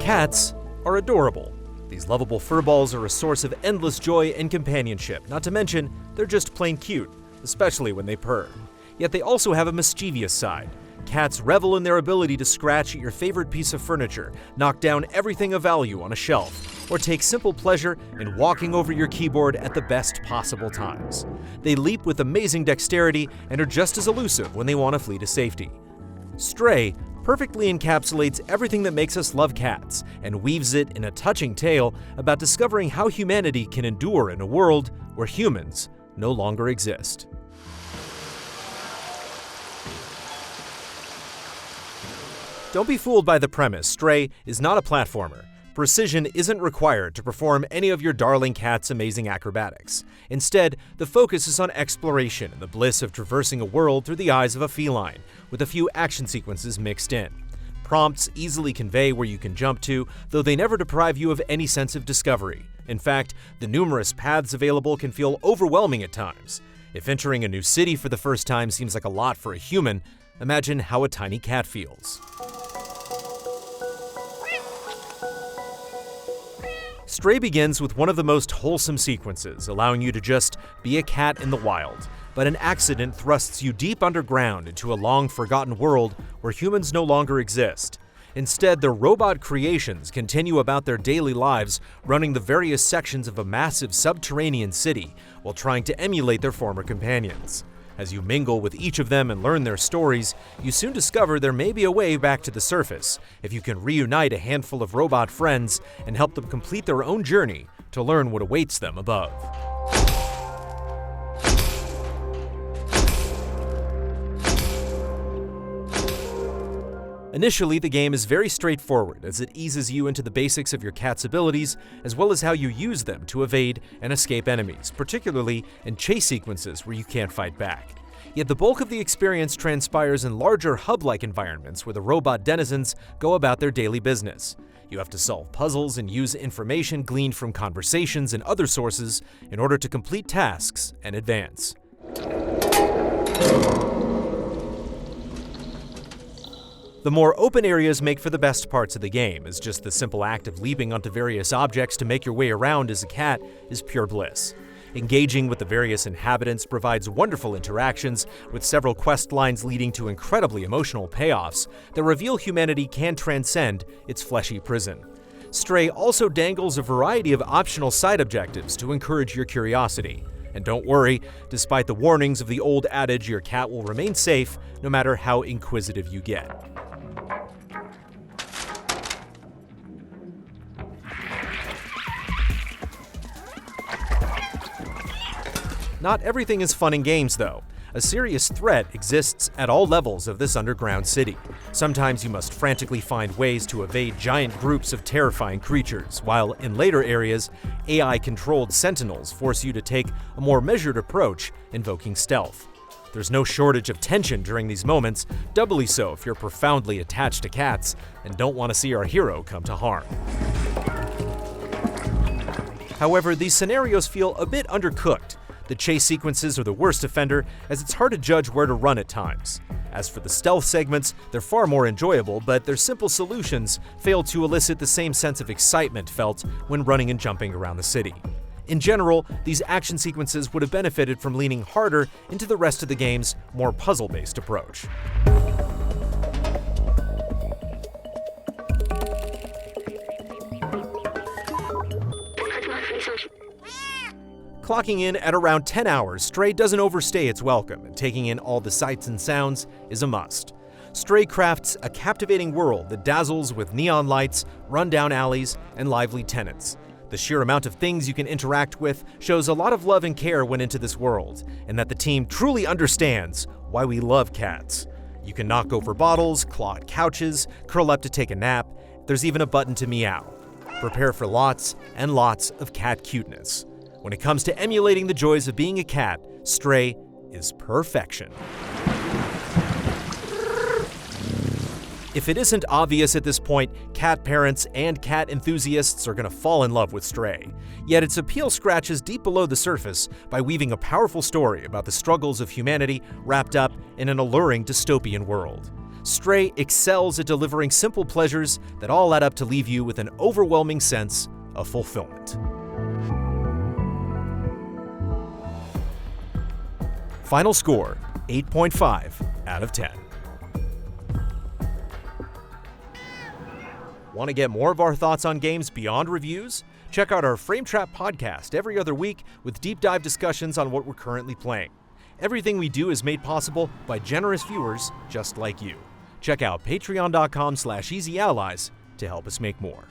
Cats are adorable. These lovable furballs are a source of endless joy and companionship, not to mention they're just plain cute, especially when they purr. Yet they also have a mischievous side. Cats revel in their ability to scratch at your favorite piece of furniture, knock down everything of value on a shelf, or take simple pleasure in walking over your keyboard at the best possible times. They leap with amazing dexterity and are just as elusive when they want to flee to safety. Stray perfectly encapsulates everything that makes us love cats and weaves it in a touching tale about discovering how humanity can endure in a world where humans no longer exist. Don't be fooled by the premise. Stray is not a platformer. Precision isn't required to perform any of your darling cat's amazing acrobatics. Instead, the focus is on exploration and the bliss of traversing a world through the eyes of a feline, with a few action sequences mixed in. Prompts easily convey where you can jump to, though they never deprive you of any sense of discovery. In fact, the numerous paths available can feel overwhelming at times. If entering a new city for the first time seems like a lot for a human, imagine how a tiny cat feels. Stray begins with one of the most wholesome sequences, allowing you to just be a cat in the wild, but an accident thrusts you deep underground into a long-forgotten world where humans no longer exist. Instead, their robot creations continue about their daily lives, running the various sections of a massive subterranean city while trying to emulate their former companions. As you mingle with each of them and learn their stories, you soon discover there may be a way back to the surface if you can reunite a handful of robot friends and help them complete their own journey to learn what awaits them above. Initially, the game is very straightforward as it eases you into the basics of your cat's abilities, as well as how you use them to evade and escape enemies, particularly in chase sequences where you can't fight back. Yet the bulk of the experience transpires in larger hub-like environments where the robot denizens go about their daily business. You have to solve puzzles and use information gleaned from conversations and other sources in order to complete tasks and advance. The more open areas make for the best parts of the game, as just the simple act of leaping onto various objects to make your way around as a cat is pure bliss. Engaging with the various inhabitants provides wonderful interactions, with several quest lines leading to incredibly emotional payoffs that reveal humanity can transcend its fleshy prison. Stray also dangles a variety of optional side objectives to encourage your curiosity. And don't worry, despite the warnings of the old adage your cat will remain safe no matter how inquisitive you get. Not everything is fun and games, though. A serious threat exists at all levels of this underground city. Sometimes you must frantically find ways to evade giant groups of terrifying creatures, while in later areas, AI-controlled sentinels force you to take a more measured approach, invoking stealth. There's no shortage of tension during these moments, doubly so if you're profoundly attached to cats and don't want to see our hero come to harm. However, these scenarios feel a bit undercooked. The chase sequences are the worst offender, as it's hard to judge where to run at times. As for the stealth segments, they're far more enjoyable, but their simple solutions fail to elicit the same sense of excitement felt when running and jumping around the city. In general, these action sequences would have benefited from leaning harder into the rest of the game's more puzzle-based approach. Clocking in at around 10 hours, Stray doesn't overstay its welcome, and taking in all the sights and sounds is a must. Stray crafts a captivating world that dazzles with neon lights, run-down alleys, and lively tenants. The sheer amount of things you can interact with shows a lot of love and care went into this world, and that the team truly understands why we love cats. You can knock over bottles, claw at couches, curl up to take a nap. There's even a button to meow. Prepare for lots and lots of cat cuteness. When it comes to emulating the joys of being a cat, Stray is perfection. If it isn't obvious at this point, cat parents and cat enthusiasts are going to fall in love with Stray. Yet its appeal scratches deep below the surface by weaving a powerful story about the struggles of humanity wrapped up in an alluring dystopian world. Stray excels at delivering simple pleasures that all add up to leave you with an overwhelming sense of fulfillment. Final score, 8.5 out of 10. Want to get more of our thoughts on games beyond reviews? Check out our Frame Trap podcast every other week with deep dive discussions on what we're currently playing. Everything we do is made possible by generous viewers just like you. Check out patreon.com/easyallies to help us make more.